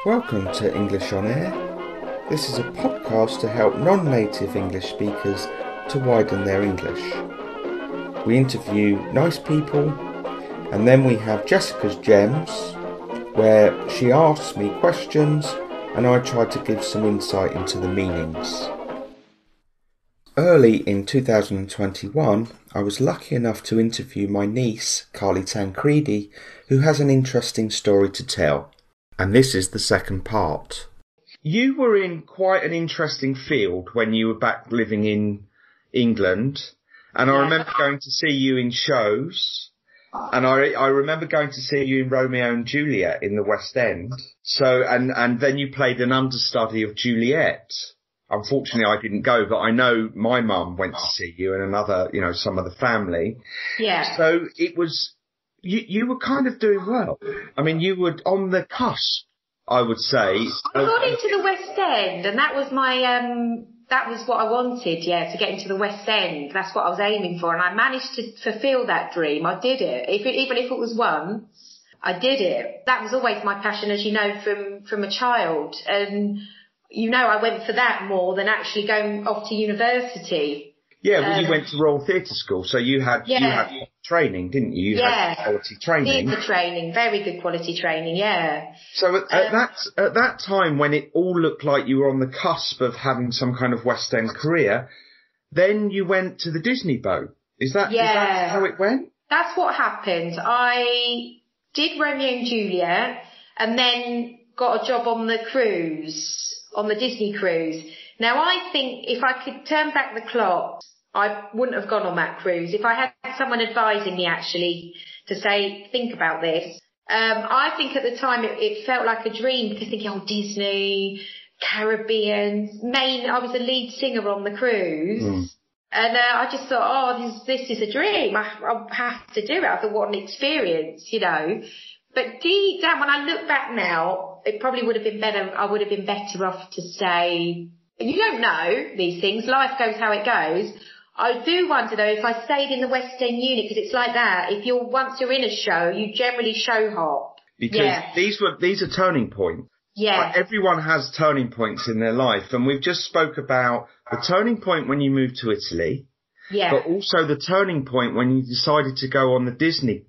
Welcome to English on Air. This is a podcast to help non-native English speakers to widen their English. We interview nice people, and then we have Jessica's Gems, where she asks me questions and I try to give some insight into the meanings. Early in 2021, I was lucky enough to interview my niece, Carly Tancredi, who has an interesting story to tell. And this is the second part. You were in quite an interesting field when you were back living in England. And I remember going to see you in shows. And I remember going to see you in Romeo and Juliet in the West End. So, and then you played an understudy of Juliet. Unfortunately, I didn't go, but I know my mum went to see you and another, some of the family. Yeah. So it was, you were kind of doing well. I mean, you were on the cusp, I would say. I got into the West End, and that was that was what I wanted, to get into the West End. That's what I was aiming for, and I managed to fulfil that dream. I did it. Even if it was once, I did it. That was always my passion, as you know, from a child. And I went for that more than actually going off to university. Yeah, well, you went to Royal Theatre School, so you had training, didn't you? You had quality training. Theatre training, very good quality training, yeah. So at that time, when it all looked like you were on the cusp of having some kind of West End career, then you went to the Disney boat. Is that how it went? That's what happened. I did Romeo and Juliet, and then got a job on the cruise, on the Disney cruise. Now, I think if I could turn back the clock, I wouldn't have gone on that cruise. If I had someone advising me actually to say, think about this. I think at the time it felt like a dream, because thinking, Disney, Caribbean, I was a lead singer on the cruise. And I just thought, this is a dream. I have to do it. I thought, what an experience, But deep down, when I look back now, it probably would have been better. I would have been better off to say, you don't know these things. Life goes how it goes. I do wonder, though, if I stayed in the West End unit, because it's like that. Once you're in a show, you generally show hop. Because these are turning points. Yeah. Like, everyone has turning points in their life. And we've just spoke about the turning point when you moved to Italy. Yeah. But also the turning point when you decided to go on the Disney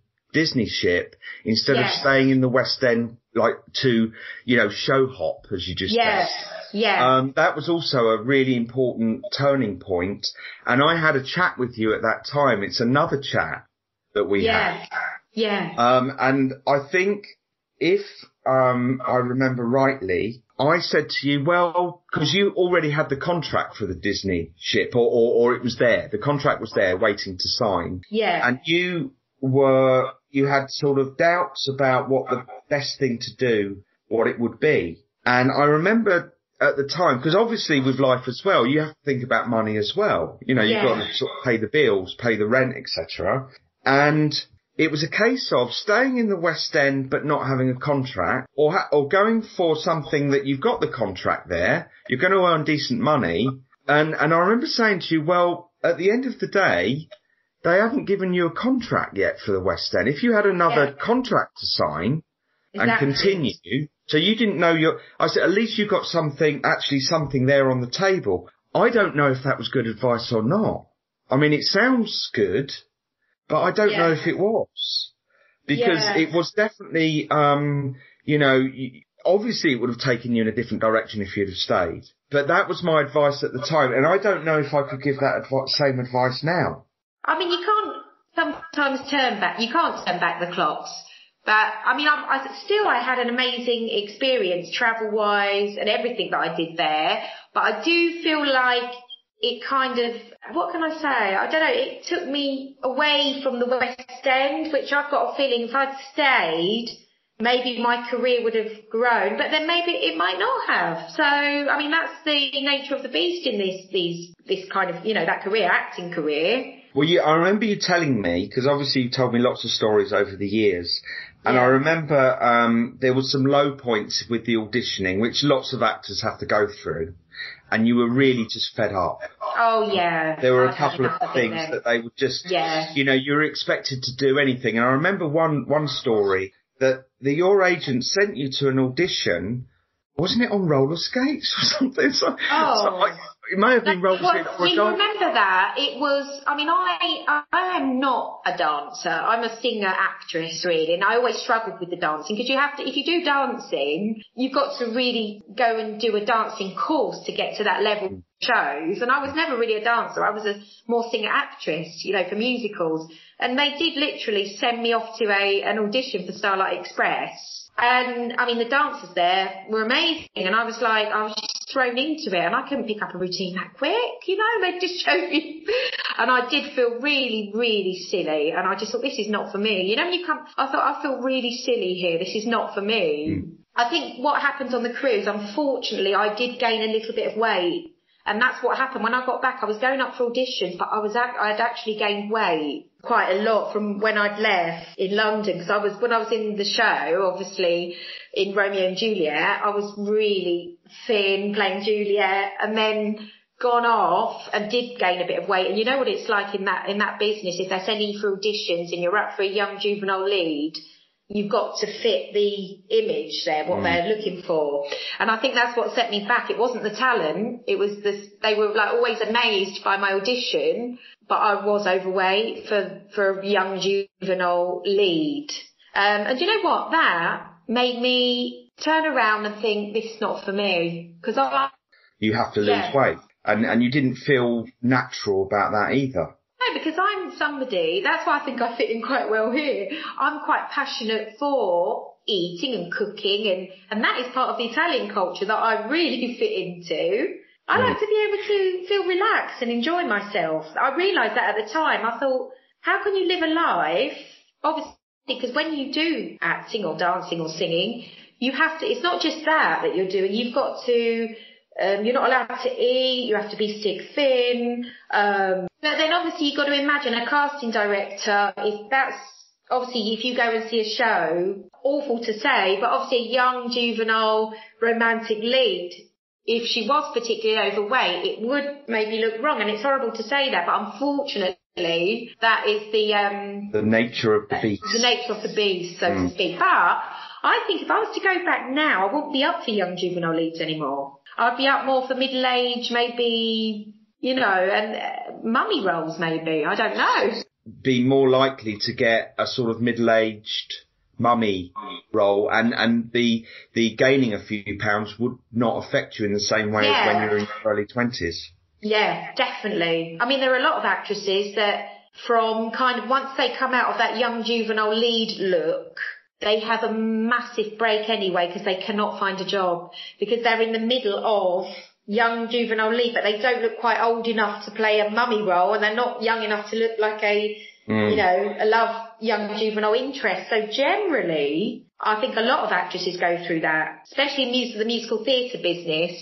ship instead of staying in the West End, like to, show hop, as you just said. Yeah. That was also a really important turning point. And I had a chat with you at that time. It's another chat that we had. Yeah. And I think if, I remember rightly, I said to you, well, because you already had the contract for the Disney ship, or it was there. The contract was there waiting to sign. Yeah. And you had sort of doubts about what the best thing to do, what it would be. And I remember at the time, because obviously with life as well, you have to think about money as well. You've got to sort of pay the bills, pay the rent, etc. And it was a case of staying in the West End but not having a contract, or going for something that you've got the contract there, you're going to earn decent money. And I remember saying to you, well, at the end of the day, they haven't given you a contract yet for the West End. If you had another contract to sign and continue, so you didn't know I said, at least you got something there on the table. I don't know if that was good advice or not. I mean, it sounds good, but I don't know if it was. Because it was definitely, obviously it would have taken you in a different direction if you'd have stayed. But that was my advice at the time. And I don't know if I could give that same advice now. I mean, you can't sometimes turn back the clocks. But, I mean, I had an amazing experience travel-wise and everything that I did there. But I do feel like it kind of, what can I say? I don't know, it took me away from the West End, which I've got a feeling if I'd stayed, maybe my career would have grown, but then maybe it might not have. So, I mean, that's the nature of the beast in this kind of, that career, acting career. Well, I remember you telling me, because obviously you told me lots of stories over the years, and I remember there was some low points with the auditioning, which lots of actors have to go through, and you were really just fed up. Oh, yeah. There were a couple of things that they would just, you were expected to do anything. And I remember one story that your agent sent you to an audition wasn't it on roller skates or something? It may have been roller skates or a you remember that? It was, I mean, I am not a dancer. I'm a singer, actress, really, and I always struggled with the dancing because you have to, if you do dancing, you've got to really go and do a dancing course to get to that level of shows. And I was never really a dancer. I was a more singer, actress, you know, for musicals. And they did literally send me off to an audition for Starlight Express. And I mean, the dancers there were amazing, and I was just thrown into it, and I couldn't pick up a routine that quick, you know. They just showed me, and I did feel really, really silly, and I just thought, this is not for me. You know, when you come, I thought, I feel really silly here. This is not for me. I think what happened on the cruise, unfortunately, I did gain a little bit of weight. And that's what happened. When I got back, I was going up for auditions, but I'd actually gained weight quite a lot from when I'd left in London. Because when I was in the show, obviously, in Romeo and Juliet, I was really thin, playing Juliet, and then gone off and did gain a bit of weight. And you know what it's like in that business, if they're sending you for auditions and you're up for a young juvenile lead, you've got to fit the image there, what they're looking for. And I think that's what set me back. It wasn't the talent. It was they were like always amazed by my audition, but I was overweight for a young juvenile lead. And you know what? That made me turn around and think, this is not for me. Because you have to lose weight. And you didn't feel natural about that either. No, because I'm somebody, that's why I think I fit in quite well here. I'm quite passionate for eating and cooking, and that is part of the Italian culture that I really fit into. I like to be able to feel relaxed and enjoy myself. I realised that at the time. I thought, how can you live a life? Obviously, because when you do acting or dancing or singing, you have to, it's not just that you're doing, you've got to, you're not allowed to eat, you have to be stick thin. But then obviously you've got to imagine a casting director, if you go and see a show, awful to say, but obviously a young, juvenile, romantic lead, if she was particularly overweight, it would maybe look wrong, and it's horrible to say that, but unfortunately, that is the nature of the beast. The nature of the beast, so to speak. But I think if I was to go back now, I wouldn't be up for young juvenile leads anymore. I'd be up more for middle age, maybe, you know, and mummy roles maybe. I don't know. Be more likely to get a sort of middle-aged mummy role, and the gaining a few pounds would not affect you in the same way as when you're in your early 20s. Yeah, definitely. I mean, there are a lot of actresses that from kind of once they come out of that young juvenile lead look, they have a massive break anyway because they cannot find a job because they're in the middle of young juvenile lead, but they don't look quite old enough to play a mummy role, and they're not young enough to look like a love young juvenile interest. So generally, I think a lot of actresses go through that, especially in the musical theatre business,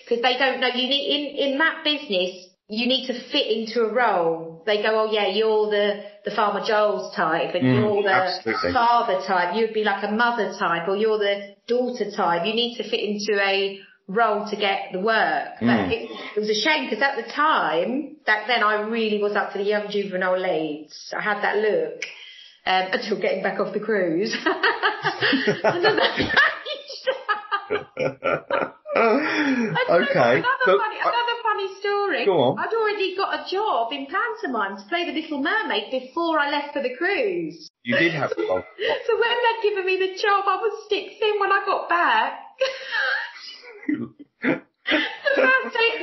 because they don't know. You need in that business, you need to fit into a role. They go, oh yeah, you're the Farmer Joel's type, and you're the father type. You'd be like a mother type, or you're the daughter type. You need to fit into a role to get the work. But it was a shame because at the time, back then, I really was up for the young juvenile leads. I had that look until getting back off the cruise. Okay. Another funny story. Go on. I'd already got a job in pantomime to play the Little Mermaid before I left for the cruise. You did have a job. So when they'd given me the job, I was stick thin when I got back. The first day of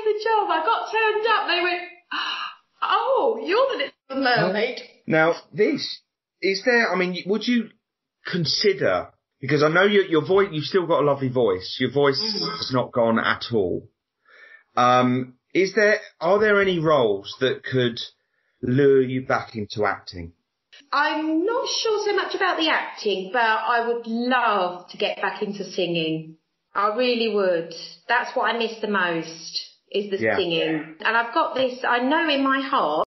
the job, I got turned up. They went, "Oh, you're the Little Mermaid." Now, would you consider, because I know your voice, you've still got a lovely voice. Your voice has not gone at all. Are there any roles that could lure you back into acting? I'm not sure so much about the acting, but I would love to get back into singing. I really would. That's what I miss the most, is the singing. And I've got this, I know in my heart,